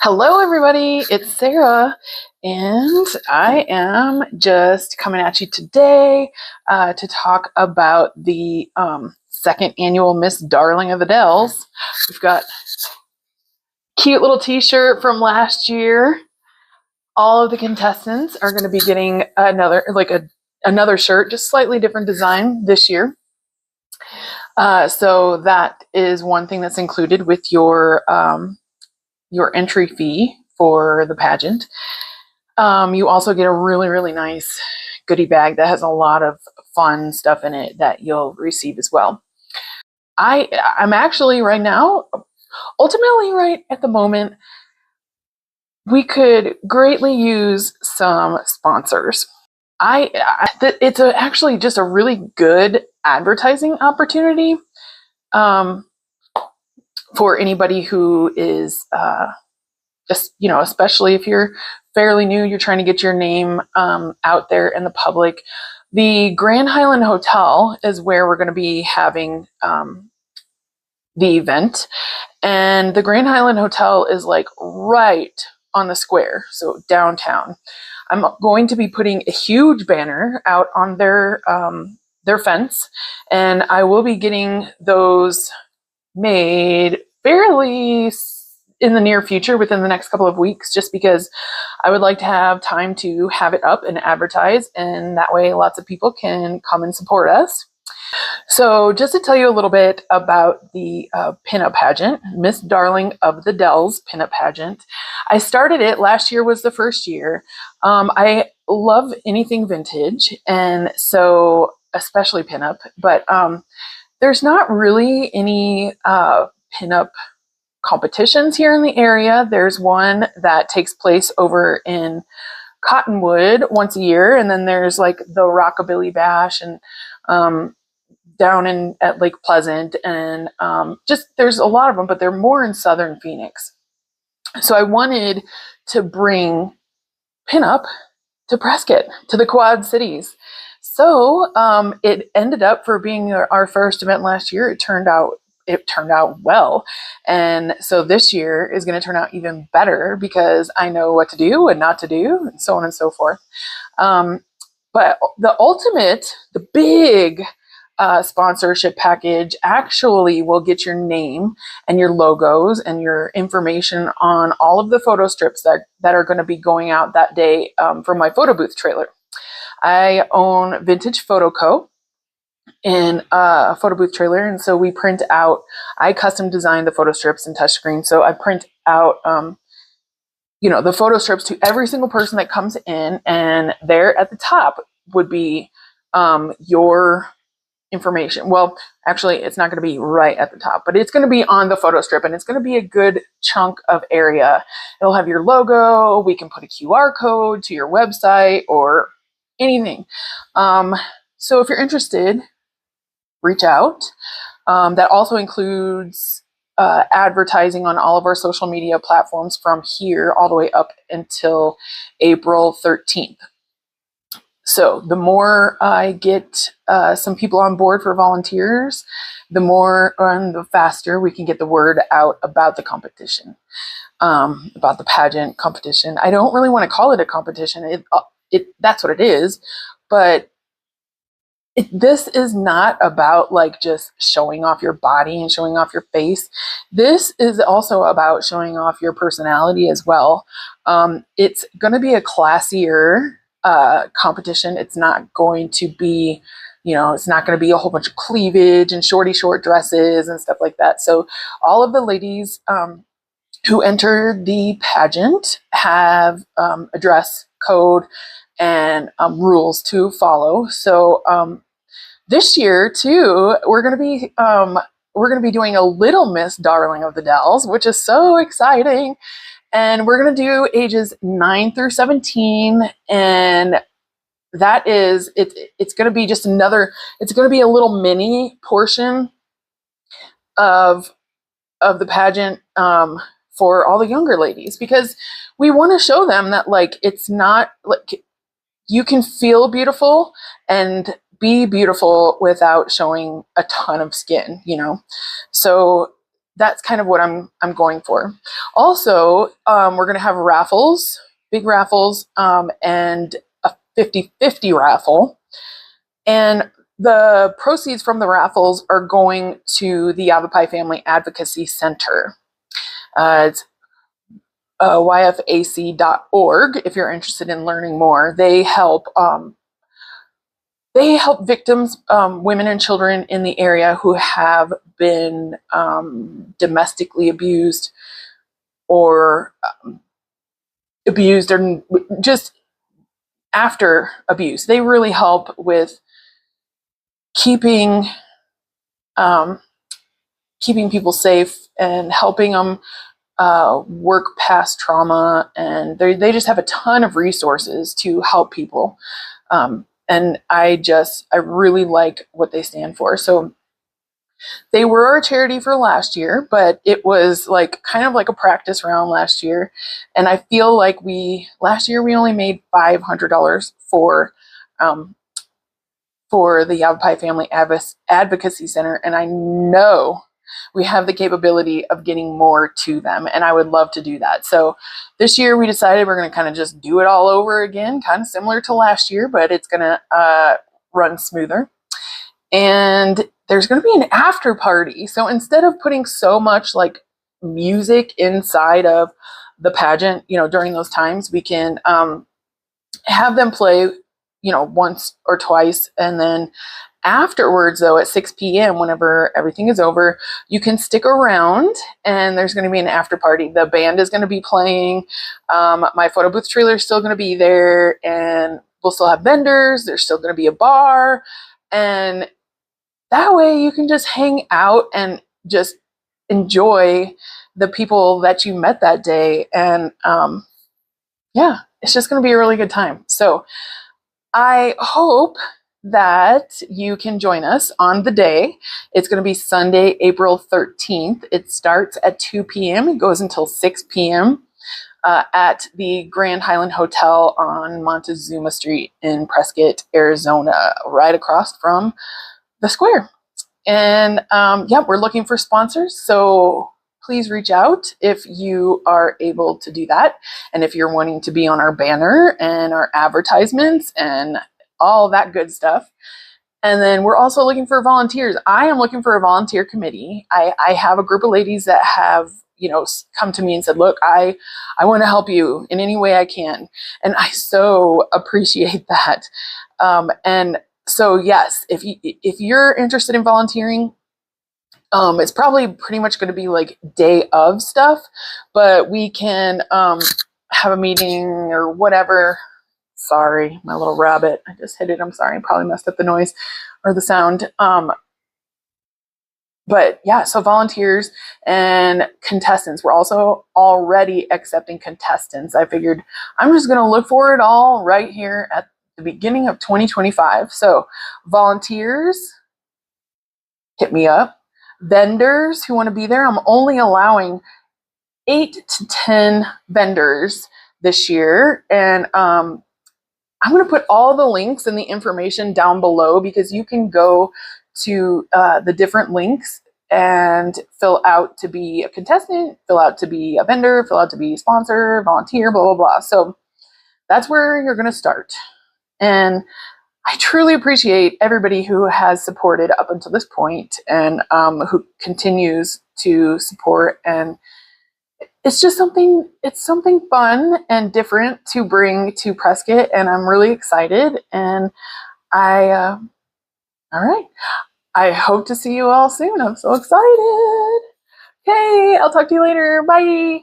Hello, everybody. It's Sarah, and I am just coming at you today to talk about the second annual Miss Darling of the Dells. We've got a cute little T-shirt from last year. All of the contestants are going to be getting another shirt, just slightly different design this year. So that is one thing that's included with your entry fee for the pageant. You also get a really nice goodie bag that has a lot of fun stuff in it that you'll receive as well. I'm actually ultimately right at the moment, we could greatly use some sponsors. It's actually just a really good advertising opportunity for anybody who is especially if you're fairly new, you're trying to get your name out there in the public. The Grand Highland Hotel is where we're going to be having the event. And the Grand Highland Hotel is like right on the square, so downtown. I'm going to be putting a huge banner out on their fence, and I will be getting those made fairly in the near future, within the next couple of weeks, just because I would like to have time to have it up and advertise, and that way lots of people can come and support us. So just to tell you a little bit about the PinUp pageant, Miss Darling of the Dells PinUp pageant. I started it, last year was the first year. I love anything vintage, and so especially PinUp, but there's not really any PinUp competitions here in the area. There's one that takes place over in Cottonwood once a year, and then there's like the Rockabilly Bash and down at Lake Pleasant, and there's a lot of them, but they're more in southern Phoenix. So I wanted to bring PinUp to Prescott, to the Quad Cities. So it ended up, for being our first event last year, it turned out well. And so this year is going to turn out even better because I know what to do and not to do, and so on and so forth. But the big sponsorship package actually will get your name and your logos and your information on all of the photo strips that are going to be going out that day for my photo booth trailer. I own Vintage Photo Co. in a photo booth trailer, and so I custom designed the photo strips in touchscreen, so I print out the photo strips to every single person that comes in, and there at the top would be your information. Well, actually, it's not going to be right at the top, but it's going to be on the photo strip, and it's going to be a good chunk of area. It'll have your logo. We can put a QR code to your website or anything. So if you're interested, reach out. That also includes advertising on all of our social media platforms from here all the way up until April 13th. So the more I get some people on board for volunteers, the faster we can get the word out about the competition, about the pageant competition. I don't really want to call it a competition. That's what it is, but this is not about like just showing off your body and showing off your face. This is also about showing off your personality as well. It's going to be a classier competition. It's not going to be, it's not going to be a whole bunch of cleavage and short dresses and stuff like that. So all of the ladies who enter the pageant have a dress code and rules to follow. So this year too, we're going to be doing a Little Miss Darling of the Dells, which is so exciting. And we're going to do ages 9 through 17, and that is it's going to be it's going to be a little mini portion of the pageant for all the younger ladies, because we want to show them that like it's not like you can feel beautiful and be beautiful without showing a ton of skin, So that's kind of what I'm going for. Also, we're going to have raffles, big raffles, and a 50-50 raffle. And the proceeds from the raffles are going to the Yavapai Family Advocacy Center. It's yfac.org if you're interested in learning more. They help victims, women and children in the area who have been domestically abused or abused or just after abuse. They really help with keeping people safe and helping them work past trauma, and they just have a ton of resources to help people. And I really like what they stand for. So they were our charity for last year, but it was like kind of like a practice round last year. And I feel like last year we only made $500 for the Yavapai Family Advocacy Center. And I know we have the capability of getting more to them, and I would love to do that. So this year we decided we're going to kind of just do it all over again, kind of similar to last year, but it's going to run smoother. And there's going to be an after party. So instead of putting so much like music inside of the pageant, during those times, we can have them play, once or twice, and then afterwards, though, at 6 p.m., whenever everything is over, you can stick around, and there's going to be an after party. The band is going to be playing. My photo booth trailer is still going to be there, and we'll still have vendors. There's still going to be a bar, and that way you can just hang out and just enjoy the people that you met that day. And yeah, it's just going to be a really good time. So I hope that you can join us on the day. It's going to be Sunday, April 13th. It starts at 2 p.m. It goes until 6 p.m. At the Grand Highland Hotel on Montezuma Street in Prescott, Arizona, right across from the square. And yeah, we're looking for sponsors. So please reach out if you are able to do that. And if you're wanting to be on our banner and our advertisements and all that good stuff. And then we're also looking for volunteers. I am looking for a volunteer committee. I have a group of ladies that have, come to me and said, look, I want to help you in any way I can. And I so appreciate that. And so, yes, if you're interested in volunteering, it's probably pretty much going to be like day of stuff, but we can have a meeting or whatever. Sorry, my little rabbit. I just hit it. I'm sorry. I probably messed up the noise or the sound. But yeah, so volunteers and contestants. We're also already accepting contestants. I figured I'm just going to look for it all right here at the beginning of 2025. So volunteers, hit me up. Vendors who want to be there. I'm only allowing 8 to 10 vendors this year. And I'm going to put all the links and the information down below, because you can go to the different links and fill out to be a contestant, fill out to be a vendor, fill out to be a sponsor, volunteer, blah, blah, blah. So that's where you're going to start. And I truly appreciate everybody who has supported up until this point and who continues to support. And it's just something fun and different to bring to Prescott, and I'm really excited. And all right, I hope to see you all soon. I'm so excited. Okay, I'll talk to you later. Bye.